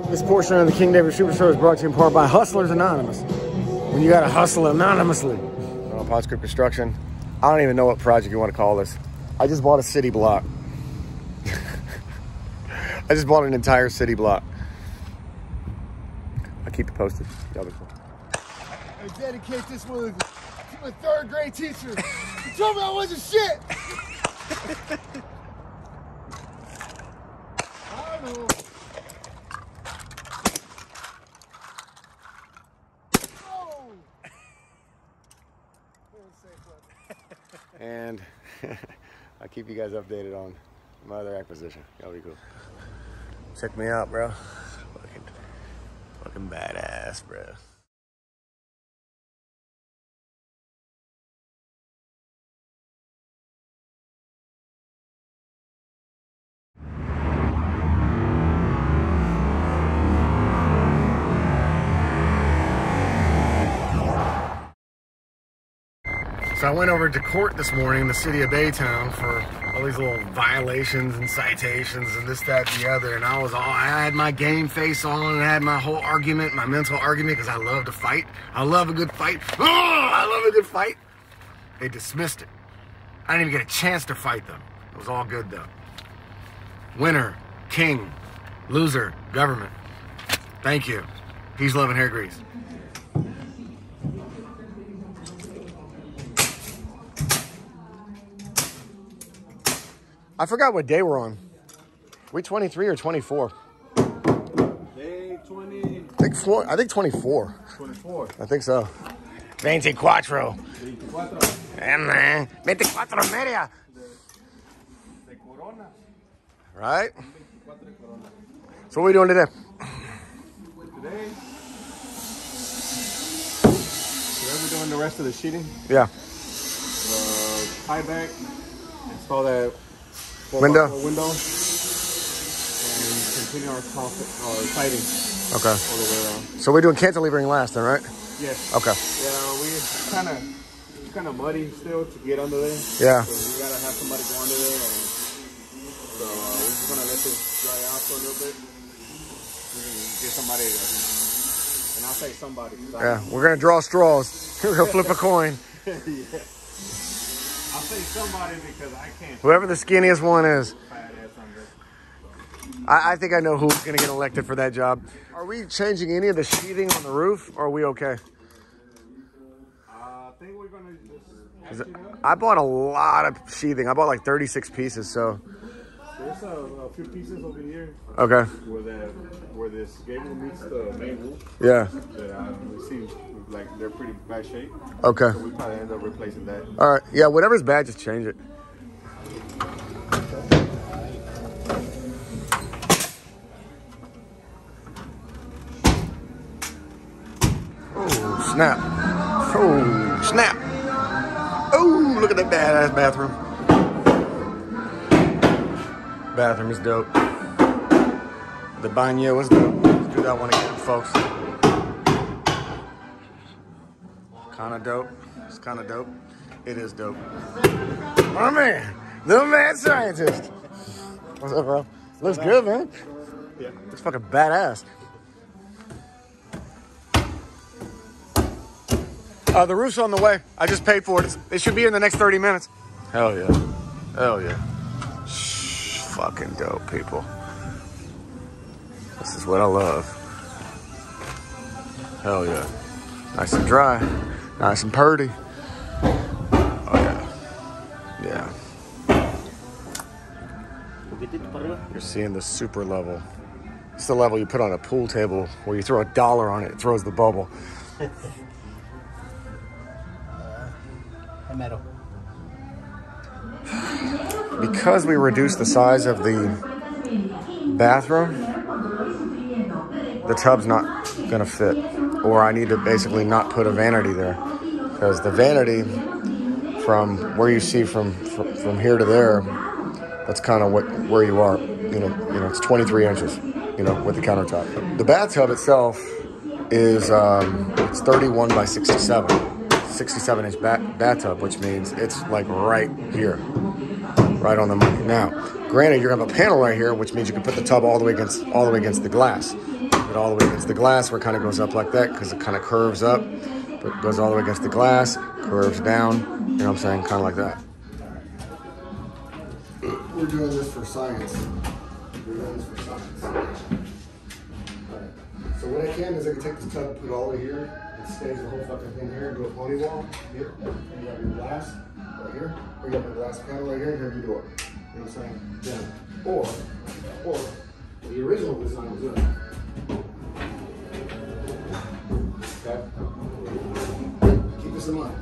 This portion of the King David Super Show is brought to you in part by Hustlers Anonymous. When you gotta hustle anonymously. Ponce Construction. I don't even know what project you want to call this. I just bought a city block. I just bought an entire city block. I'll keep you posted. Y'all be cool. I dedicate this one to my third grade teacher. He told me I wasn't shit. I know. And I'll keep you guys updated on my other acquisition. That'll be cool. Check me out, bro. Fucking badass, bro. So I went over to court this morning in the city of Baytown for all these little violations and citations and this, that, and the other. And I had my game face on and I had my whole argument, my mental argument, because I love to fight. I love a good fight. Oh, I love a good fight. They dismissed it. I didn't even get a chance to fight them. It was all good though. Winner, king, loser, government. Thank you. Peace, love, and hair grease. I forgot what day we're on. We 23 or 24? Day 20. I think 24. 24. I think so. 24. 24. 24 media. De Corona. Right? So what are we doing today? Today we're doing the rest of the sheeting. Yeah. Tie back. Install that window, and continue our siding. Okay. All the way around. So we're doing cantilevering last, then, right? Yes. Okay. Yeah, it's kind of muddy still to get under there. Yeah. So we gotta have somebody go under there, and so we're just gonna let this dry out for a little bit. We can get somebody to, and I'll say somebody. Yeah, we're gonna draw straws. We're gonna flip a coin. Yeah. I'll say somebody because I can't. Whoever the skinniest one is. I think I know who's going to get elected for that job. Are we changing any of the sheathing on the roof, or are we okay? I think we're going to just... I bought a lot of sheathing. I bought like 36 pieces, so... There's a few pieces over here. Okay. Where this gable meets the main roof. Yeah. That we see, like, they're pretty bad shape. Okay. So we probably end up replacing that. All right. Yeah, whatever's bad, just change it. Oh, snap. Oh, snap. Oh, look at that badass bathroom. Bathroom is dope. The baño is dope. Let's do that one again, folks. Kinda dope. It's kinda dope. It is dope. My man, the mad scientist. What's up, bro? Looks good, man. Yeah. Looks fucking badass. The roof's on the way. I just paid for it. It should be in the next 30 minutes. Hell yeah. Hell yeah. Shh, fucking dope, people. This is what I love. Hell yeah. Nice and dry. Nice and purty. Oh yeah. Yeah. You're seeing the super level. It's the level you put on a pool table where you throw $1 on it, it throws the bubble. Because we reduced the size of the bathroom, the tub's not gonna fit, or I need to basically not put a vanity there, because the vanity from where you see from here to there, that's kind of where you are. You know, it's 23 inches. You know, with the countertop. The bathtub itself is it's 31 by 67 inch bathtub, which means it's like right here. right on the money. Now, granted, you're gonna have a panel right here, which means you can put the tub all the way against the glass. Put it all the way against the glass, where it kind of goes up like that, because it kind of curves up, but it goes all the way against the glass, curves down. You know what I'm saying? Kind of like that. We're doing this for science. We're doing this for science. Alright. So what I can is I can take this tub, put it all the way here, and stage the whole fucking thing here, and do a pony wall here, and you have your glass right here, or you have your glass panel right here, and you have your door. You know what I'm saying? Yeah. Or the original design was this. Okay? Keep this in mind.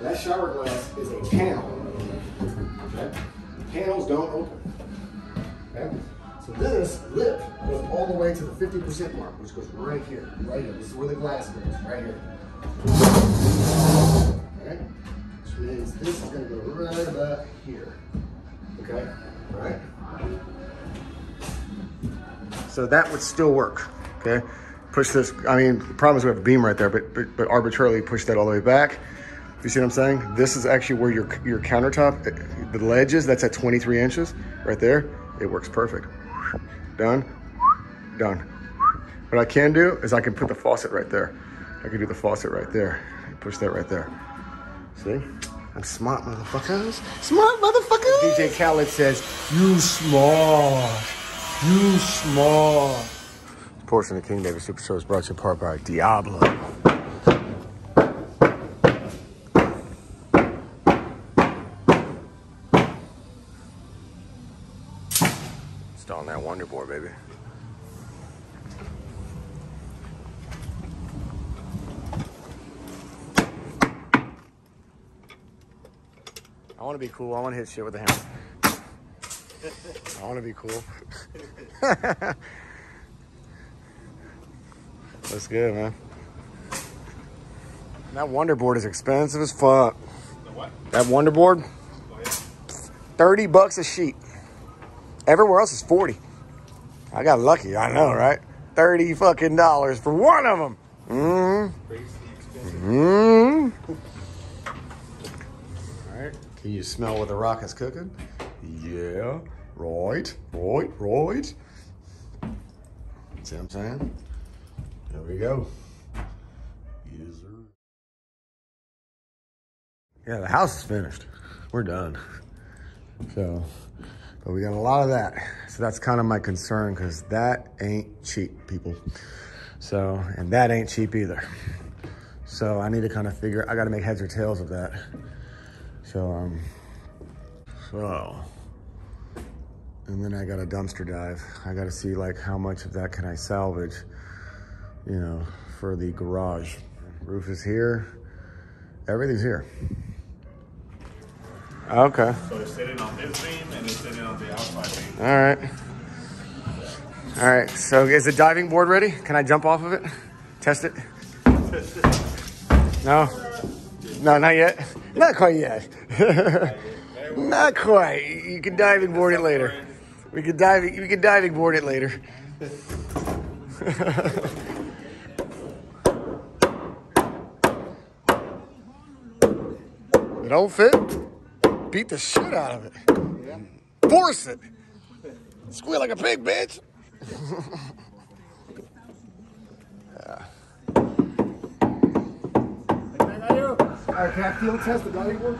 That shower glass is a panel. Okay? Panels don't open. Okay? So this lip goes all the way to the 50% mark, which goes right here. Right here. This is where the glass goes. Right here. Okay? Which means this is going to go right about here. Okay? Right? So that would still work. Okay? Push this. I mean, the problem is we have a beam right there, but arbitrarily push that all the way back. You see what I'm saying? This is actually where your countertop, the ledge is. That's at 23 inches right there. It works perfect. Done. Done. What I can do is I can put the faucet right there. I can do the faucet right there. Push that right there. See? I'm smart, motherfuckers. Smart, motherfuckers. DJ Khaled says, you smart. You smart. This portion of the King David Super Show is brought to you in part by Diablo. Installing that Wonder Board, baby. I want to be cool. I want to hit shit with a hammer. I want to be cool. That's good, man. That Wonder Board is expensive as fuck. The what? That Wonder Board, Oh, yeah. $30 a sheet. Everywhere else is 40. I got lucky, I know, right? $30 fucking dollars for one of them. Crazy expensive. All right. Can you smell what the rock is cooking? Yeah. Right. See what I'm saying? There we go. Yes, sir. Yeah, the house is finished. We're done. So, but we got a lot of that. So that's kind of my concern, because that ain't cheap, people. So, and that ain't cheap either. So I need to kind of figure, I got to make heads or tails of that. So, and then I got a dumpster dive. I got to see like how much of that can I salvage, you know, for the garage. Roof is here. Everything's here. Okay. So it's sitting on this beam and it's sitting on the outside beam. All right. All right. So is the diving board ready? Can I jump off of it? Test it? No? No, not yet. Not quite yet. Not quite. You can diving board it later. We can diving board it later. It don't fit? Beat the shit out of it. Yeah. Force it. Squeal like a pig, bitch. Yeah. All right, can I field test the diving board?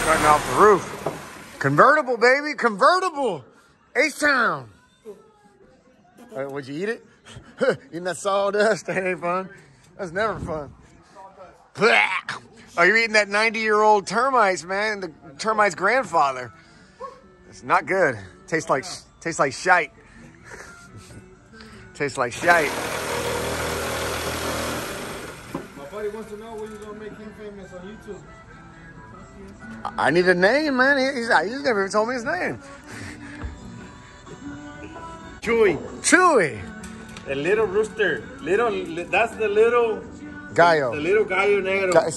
Cutting off the roof. Convertible, baby, convertible. H-Town. Would you eat it? Eating that sawdust? That ain't fun. That's never fun. Oh, you're eating that 90-year-old termites, man. The termite's grandfather. It's not good. Tastes like shite. Tastes like shite. My buddy wants to know when you're gonna make him famous on YouTube. I need a name, man. He's never even told me his name. Chewy. Chewy. A little rooster. That's the little Gallo. The little gallo negro.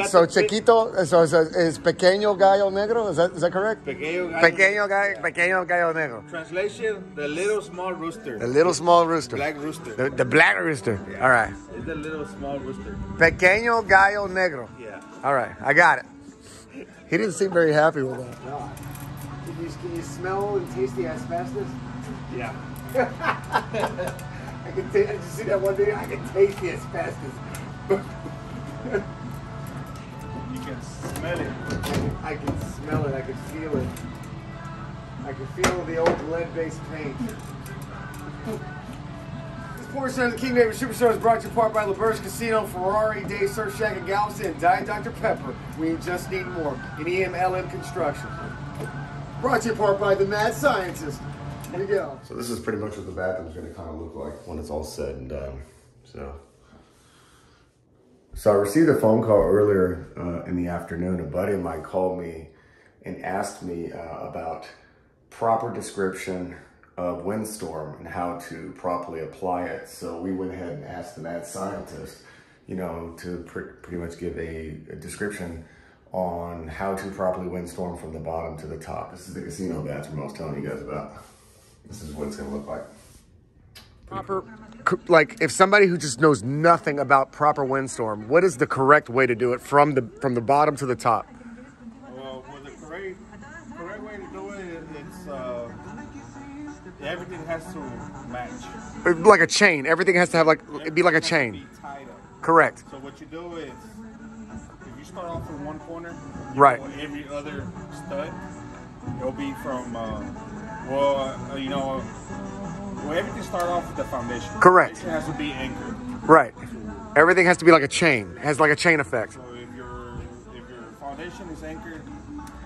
So chiquito, so is pequeño gallo negro? Is that correct? Pequeño gallo negro. Translation: the little small rooster. The little small rooster. Black rooster. The black rooster. Yeah. All right. It's the little small rooster. Pequeño gallo negro. Yeah. All right, I got it. He didn't seem very happy with that. No. Can you smell and taste the asbestos? Yeah. I can taste. I just see that one day. I can taste the asbestos. You can smell it. I can smell it. I can feel it. I can feel the old lead-based paint. This Ponce of the King David Superstar is brought to you in part by LaBerge Casino, Ferrari, Day Surf Shack, and Galveston, and Diet Dr. Pepper. We just need more. And EMLM Construction. Brought to you in part by the Mad Scientist. Here we go. So this is pretty much what the bathroom's going to kind of look like when it's all said and done. So I received a phone call earlier in the afternoon. A buddy of mine called me and asked me about proper description of windstorm and how to properly apply it. So we went ahead and asked the Mad Scientist, you know, to pretty much give a description on how to properly windstorm from the bottom to the top. This is the casino bathroom I was telling you guys about. This is what it's gonna look like. Proper, like if somebody who just knows nothing about proper windstorm, what is the correct way to do it from the bottom to the top? Well, for the correct way to do it, it's everything has to match. Like a chain. Everything has to have it'd be like a chain. Be tied up. Correct. So what you do is, if you start off in one corner, right. Every other stud, it'll be from, everything start off with the foundation. Correct. It has to be anchored. Right. Everything has to be like a chain. It has like a chain effect. So if your foundation is anchored,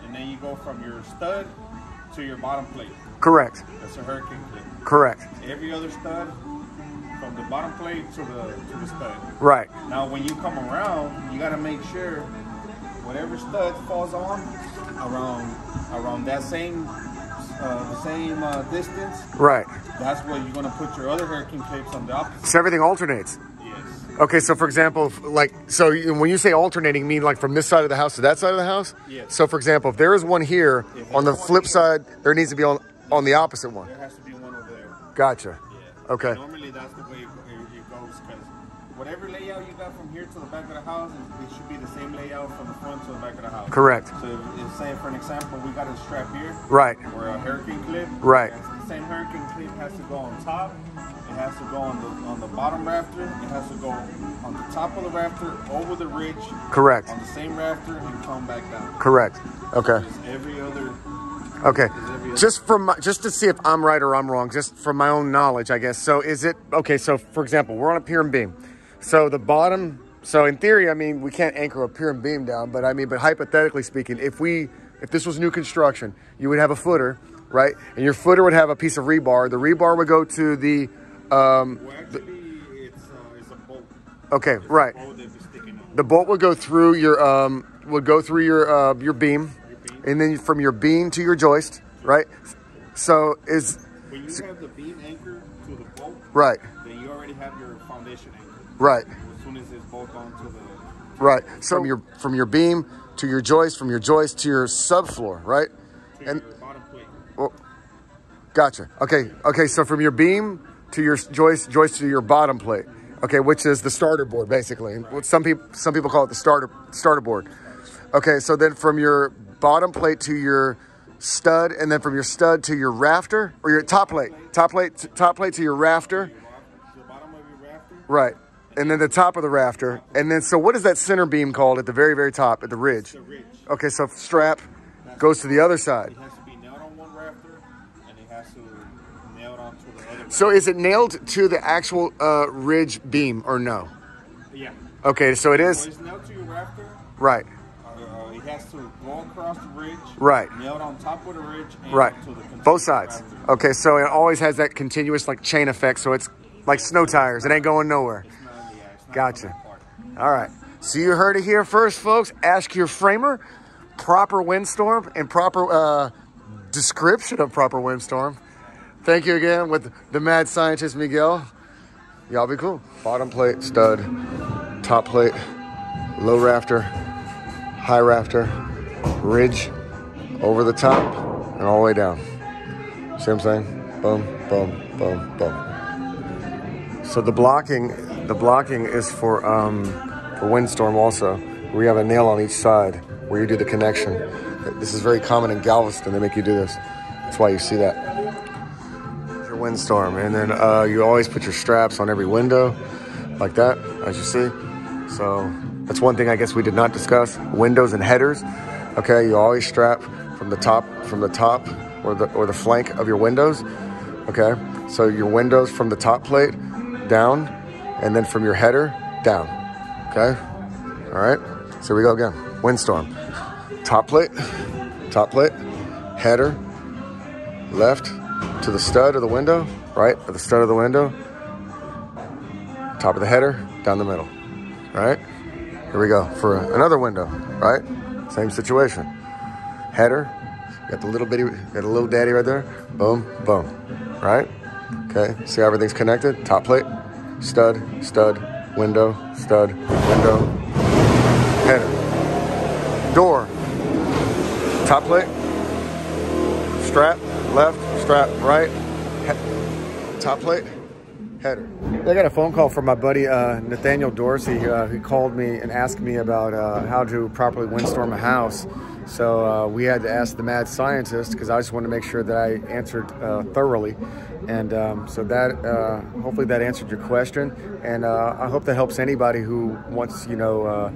and then you go from your stud to your bottom plate. Correct. That's a hurricane clip. Correct. Every other stud, from the bottom plate to the stud. Right. Now when you come around, you gotta make sure whatever stud falls on around that same distance. Right. That's where you're gonna put your other hurricane clips on the opposite. So everything alternates. Yes. Okay, so for example, when you say alternating, you mean like from this side of the house to that side of the house? Yes. So for example, if there is one here, on the flip side, there needs to be on the opposite one. There has to be one over there. Gotcha. Yeah. Okay. Normally that's the way it goes, because whatever layout you got from here to the back of the house, it should be the same layout from the front to the back of the house. Correct. So if, say for an example, we got a strap here. Right. Or a hurricane clip. Right. The same hurricane clip has to go on top. It has to go on the bottom rafter. It has to go on the top of the rafter, over the ridge. Correct. On the same rafter and come back down. Correct. Okay. Just every other. Okay. Just to see if I'm right or I'm wrong, just from my own knowledge, I guess. So is it okay? So for example, we're on a pier and beam. So the bottom. So in theory, I mean, we can't anchor a pier and beam down, but hypothetically speaking, if this was new construction, you would have a footer, right? And your footer would have a piece of rebar. The rebar would go to the. It's a bolt. Okay, right. The The bolt would go through your beam, and then from your beam to your joist, right? So when you have the beam anchored to the bolt, right? Then you already have your foundation anchored. Right. As soon as it's bolt onto the. Right. So from your beam to your joist, from your joist to your subfloor, right? To your bottom plate. Well, gotcha. Okay. So from your beam to your joist to your bottom plate. Okay, which is the starter board, basically. Right. Some people call it the starter board. Okay, so then from your bottom plate to your stud, and then from your stud to your rafter, or your top plate to your rafter. The bottom of your rafter. Right, and then the top of the rafter, and then so what is that center beam called at the very, very top, at the ridge? The ridge. Okay, so strap goes to the other side. It has to be nailed on one rafter, and it has to nailed onto the other rafter. So is it nailed to the actual ridge beam or no? Yeah. Okay, so it is. So it's nailed to your rafter. Right. It has to go across the ridge. Right. Nailed on top of the ridge. And right. To the both sides. Rafter. Okay, so it always has that continuous like chain effect. So it's like snow tires. It ain't going nowhere. It's not gotcha. All right. So you heard it here first, folks. Ask your framer. Proper windstorm and proper description of proper windstorm. Thank you again with the mad scientist Miguel. Y'all be cool. Bottom plate stud top plate, low rafter, high rafter, ridge, over the top, and all the way down. See what I'm saying? Boom, boom, boom, boom. So the blocking is for windstorm also. We have a nail on each side where you do the connection. This is very common in Galveston. They make you do this. That's why you see that. Here's your windstorm. And then you always put your straps on every window like that, as you see. So that's one thing I guess we did not discuss. Windows and headers. Okay, you always strap from the top or the flank of your windows. Okay, so your windows from the top plate down, and then from your header down. Okay, all right. So here we go again. Windstorm. Top plate, header, left to the stud of the window, right at the stud of the window, top of the header, down the middle. All right. Here we go for another window. Right. Same situation. Header. Got the little daddy right there. Boom, boom. Right? Okay. See how everything's connected? Top plate, stud, window, header. Door. Top plate. Strap, left, strap, right. Top plate, header. I got a phone call from my buddy Nathaniel Dorsey. He called me and asked me about how to properly windstorm a house. So we had to ask the mad scientist because I just wanted to make sure that I answered thoroughly. And so that hopefully that answered your question. And I hope that helps anybody who wants, you know,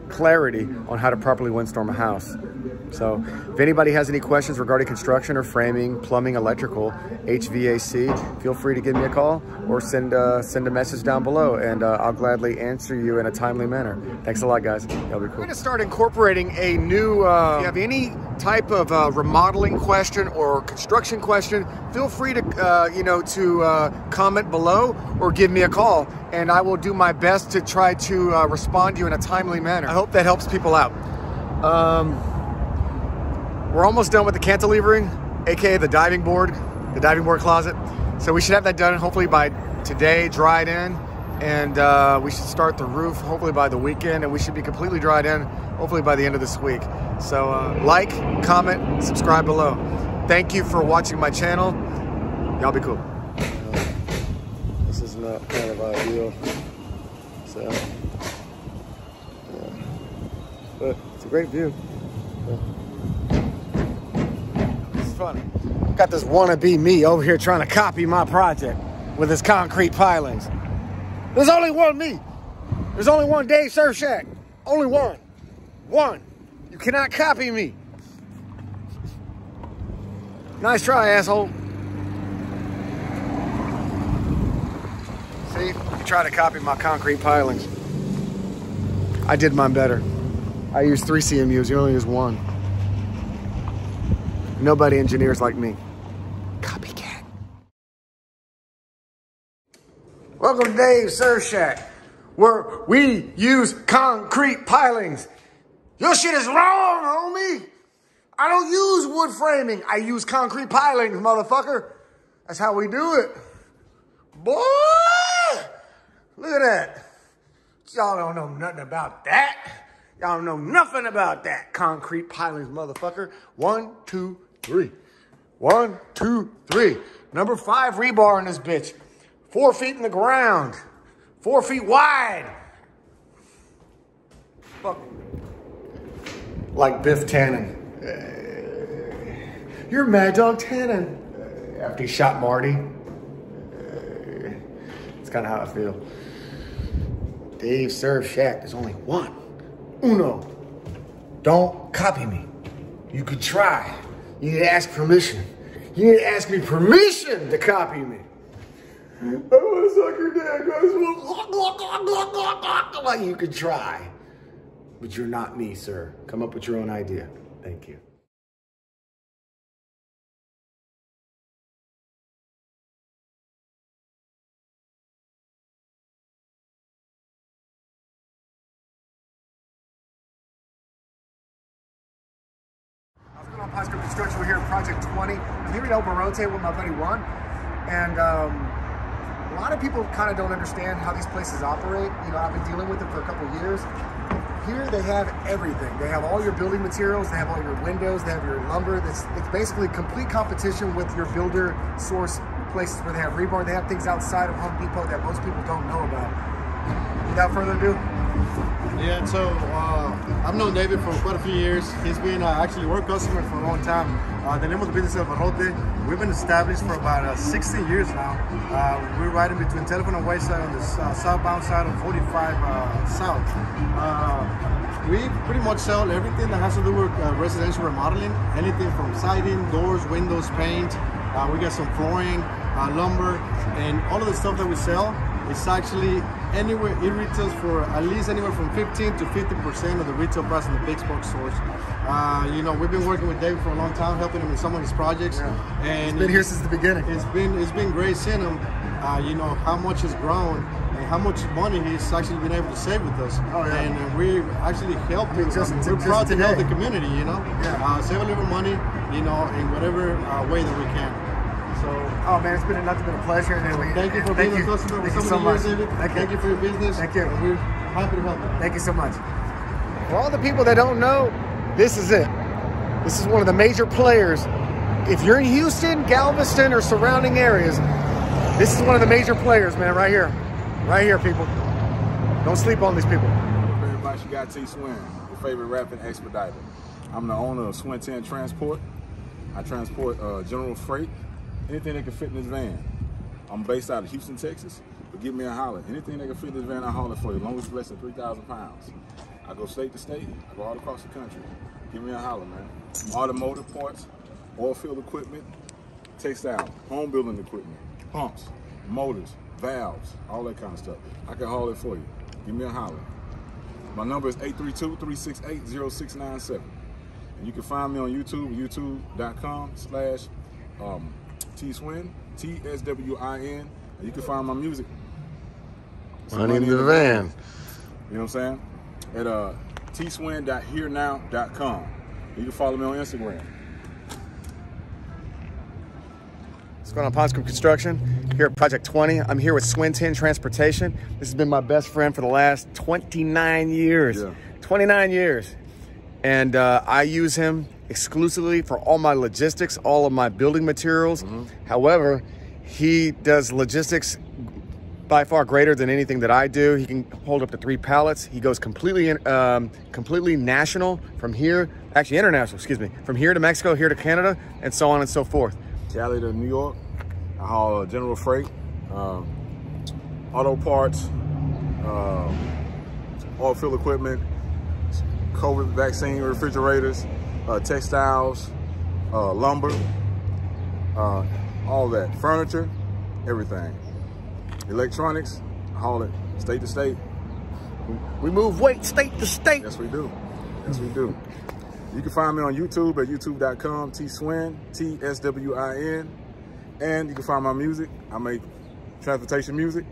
clarity on how to properly windstorm a house. So if anybody has any questions regarding construction or framing, plumbing, electrical, HVAC, feel free to give me a call or send a message down below, and I'll gladly answer you in a timely manner. Thanks a lot, guys. That'll be cool. We're gonna start incorporating a new, if you have any type of remodeling question or construction question, feel free to, comment below or give me a call, and I will do my best to try to respond to you in a timely manner. I hope that helps people out. We're almost done with the cantilevering, aka the diving board closet. So we should have that done hopefully by today, dried in, and we should start the roof hopefully by the weekend, and we should be completely dried in hopefully by the end of this week. So like, comment, subscribe below. Thank you for watching my channel. Y'all be cool. This is not kind of ideal. So, yeah. But it's a great view. Yeah. Funny. Got this wannabe me over here trying to copy my project with his concrete pilings. There's only one me. There's only one Dave Surf Shack. Only one. One. You cannot copy me. Nice try, asshole. See? You try to copy my concrete pilings. I did mine better. I used 3 CMUs. You only use 1. Nobody engineers like me. Copycat. Welcome to Dave's Surf Shack, where we use concrete pilings. Your shit is wrong, homie. I don't use wood framing. I use concrete pilings, motherfucker. That's how we do it. Boy, look at that. Y'all don't know nothing about that. Y'all don't know nothing about that. Concrete pilings, motherfucker. 1, 2, 3. 1, 2, 3. Number 5 rebar in this bitch. 4 feet in the ground. 4 feet wide. Fuck. Like Biff Tannen. You're Mad Dog Tannen. After he shot Marty. It's kind of how I feel. Dave's Surf Shack. There's only one. Uno. Don't copy me. You could try. You need to ask permission. You need to ask me permission to copy me. I want to suck your dick, guys. You could try. But you're not me, sir. Come up with your own idea. Thank you. Ponce Construction. We're here at Project 20. I'm here at El Barote with my buddy Juan. And A lot of people kind of don't understand how these places operate. You know, I've been dealing with them for a couple of years. Here they have everything. They have all your building materials, they have all your windows, they have your lumber. It's basically complete competition with your builder source places where they have rebar. They have things outside of Home Depot that most people don't know about. Without further ado. Yeah, so I've known David for quite a few years. He's been actually a work customer for a long time. The name of the business is Barrote. We've been established for about 16 years now. We're right in between Telephone and Whiteside on the southbound side of 45 South. We pretty much sell everything that has to do with residential remodeling, anything from siding, doors, windows, paint. We got some flooring, lumber, and all of the stuff that we sell is actually anywhere, it retails for at least anywhere from 15 to 50% of the retail price in the big box stores. You know, we've been working with David for a long time, helping him in some of his projects. Yeah. And he's been here since the beginning. It's been great seeing him, you know, how much he's grown and how much money he's actually been able to save with us. Oh, yeah. And we actually helped him. We're proud to today. help the community, you know. Yeah. Save a little money, you know, in whatever way that we can. So, oh man, it's been nothing but a pleasure. And thank you for being a customer with so many years, David. Thank you for your business. Thank you. And we're happy to help you. Thank you so much. For all the people that don't know, this is it. This is one of the major players. If you're in Houston, Galveston, or surrounding areas, this is one of the major players, man, right here. Right here, people. Don't sleep on these people. Everybody, you got T-Swin, your favorite rapping expediter. I'm the owner of Swin 10 Transport. I transport general freight, anything that can fit in this van. I'm based out of Houston, Texas, but give me a holler. Anything that can fit in this van, I holler for you, as long as it's less than 3,000 pounds. I go state to state, I go all across the country. Give me a holler, man. Automotive parts, oil field equipment, textile, home building equipment, pumps, motors, valves, all that kind of stuff. I can haul it for you. Give me a holler. My number is 832-368-0697. And you can find me on YouTube, youtube.com/Tswin, TSWIN, and you can find my music. Money in the van. You know what I'm saying? At tswin.herenow.com. You can follow me on Instagram. What's going on, Ponce Construction? Here at Project 20. I'm here with Swin 10 Transportation. This has been my best friend for the last 29 years. Yeah. 29 years. And I use him exclusively for all my logistics, all of my building materials. However, he does logistics by far greater than anything that I do. He can hold up to 3 pallets. He goes completely national from here, actually international, excuse me, from here to Mexico, here to Canada, and so on and so forth. Cali to New York. I haul general freight, auto parts, oil field equipment, COVID vaccine refrigerators, textiles, lumber, all that, furniture, everything. Electronics, I haul it state to state. We move weight state to state. Yes, we do. Yes, we do. You can find me on YouTube at youtube.com, Tswin, TSWIN. And you can find my music. I make transportation music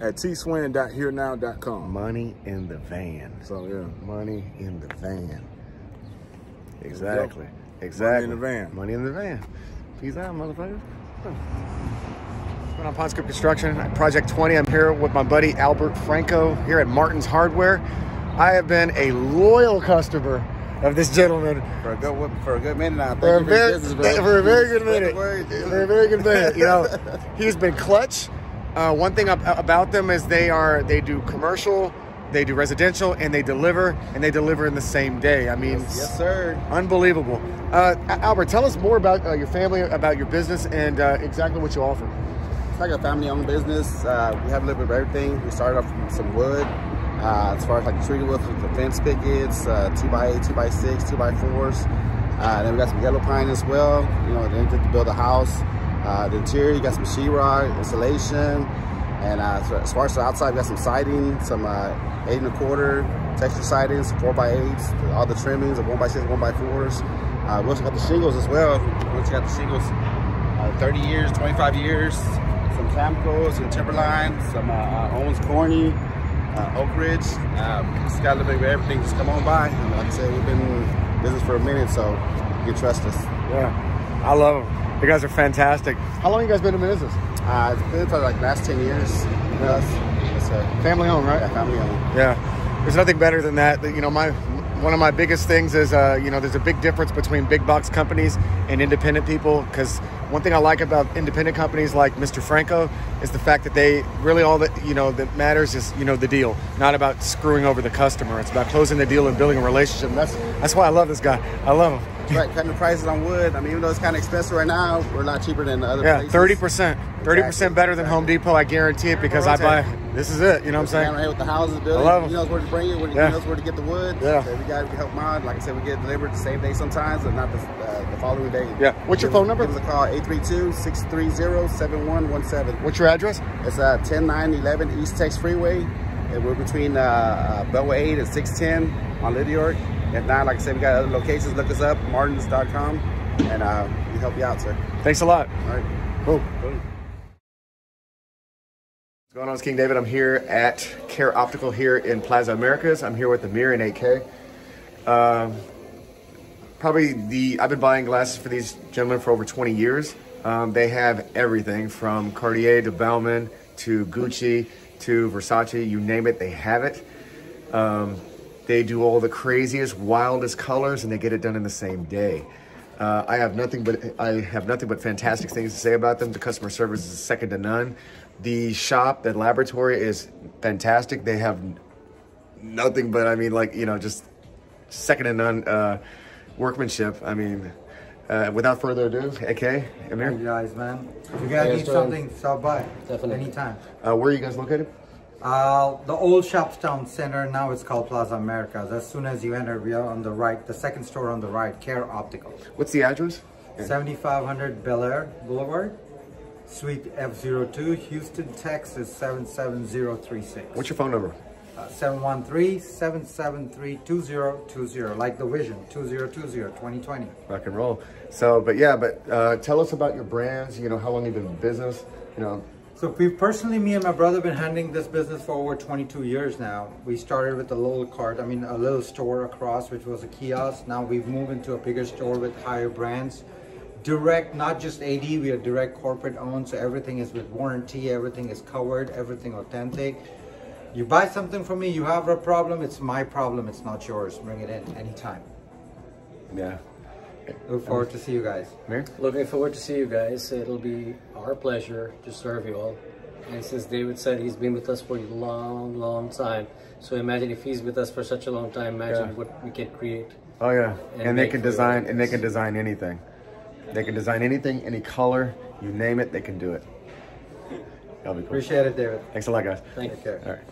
at tswin.herenow.com. Money in the van. So, yeah. Money in the van. Exactly. Money Exactly. in the van. Money in the van. Peace out, motherfuckers. What's going on, Ponce Construction? At Project 20. I'm here with my buddy Albert Franco here at Martin's Hardware. I have been a loyal customer of this gentleman for a good minute now. For a very good minute. You know, he's been clutch. One thing about them is they do commercial, they do residential, and they deliver in the same day. I mean, yes sir, unbelievable. Albert, tell us more about your family, about your business, and exactly what you offer. It's like a family-owned business. We have a little bit of everything. We started off from some wood. As far as like the tree wood, the fence pickets, 2x8, 2x6, 2x4s. Then we got some yellow pine as well. You know, then to build a house. The interior, you got some sheetrock, insulation. And as far as the outside, we got some siding, some 8 1/4 texture siding, some 4x8s, all the trimmings of 1x6, 1x4s. We also got the shingles as well. We also got the shingles 30 years, 25 years. Some Camco, some Timberline, some Owens Corny. Oak Ridge, just got a little bit of everything. Just come on by. And like I said, we've been in business for a minute, so you can trust us. Yeah. I love them. You guys are fantastic. How long you guys been in business? It's been for like last 10 years. Yes, sir. Family owned, right? Yeah, family owned. Yeah. There's nothing better than that. You know, one of my biggest things is, you know, there's a big difference between big box companies and independent people. Because one thing I like about independent companies like Mr. Franco is the fact that they really all that, you know, that matters is, you know, the deal, not about screwing over the customer. It's about closing the deal and building a relationship. And that's why I love this guy. I love him. That's right, cutting the prices on wood. I mean, even though it's kind of expensive right now, we're a lot cheaper than the other places. 30% better than Home Depot. I guarantee it, because I buy. This is it. You know what I'm saying? Right with the houses building. I love them. He knows where to bring it. He knows where to get the wood. Yeah. So we got to help him out. Like I said, we get it delivered the same day sometimes, and not the following day. Yeah. What's your phone number? Give us a call, 832-630-7117. What's your address? It's 10911 East Tex Freeway, and we're between Beltway 8 and 610 on Lydiard. If not, like I said, we got other locations. Look us up, martins.com, and we help you out, sir. Thanks a lot. All right. Cool. What's going on? It's King David. I'm here at Care Optical here in Plaza Americas. I'm here with Amir and AK. I've been buying glasses for these gentlemen for over 20 years. They have everything from Cartier to Bauman to Gucci to Versace, you name it, they have it. They do all the craziest, wildest colors, and they get it done in the same day. I have nothing but fantastic things to say about them. The customer service is second to none. The shop, the laboratory is fantastic. They have nothing but, I mean, like, you know, just second to none workmanship. I mean, without further ado, AK, Amir. Hey guys, man. If you guys need something, stop by. Definitely. Anytime. Where are you guys located? The old Shopstown Center, now it's called Plaza Americas. As soon as you enter, we are on the right, the second store on the right, Care Optical. What's the address? 7500 Bel Air Boulevard, Suite F02, Houston, Texas 77036. What's your phone number? 713-773-2020, like the Vision, 2020. Rock and roll. So, but tell us about your brands, you know, how long you've been in business, you know. So me and my brother have been handling this business for over 22 years now. We started with a little store across, which was a kiosk. Now we've moved into a bigger store with higher brands. Direct, not just AD, we are direct corporate owned, so everything is with warranty, everything is covered, everything authentic. You buy something from me, you have a problem, it's my problem, it's not yours. Bring it in anytime. Yeah. Look forward to see you guys. Amir? Looking forward to see you guys. It'll be our pleasure to serve you all. And since David said he's been with us for a long, long time, so imagine if he's with us for such a long time, imagine what we can create. Oh yeah, and they can design, anything. They can design anything, any color, you name it, they can do it. That'll be cool. Appreciate it, David. Thanks a lot, guys. Thank you. Take care. All right.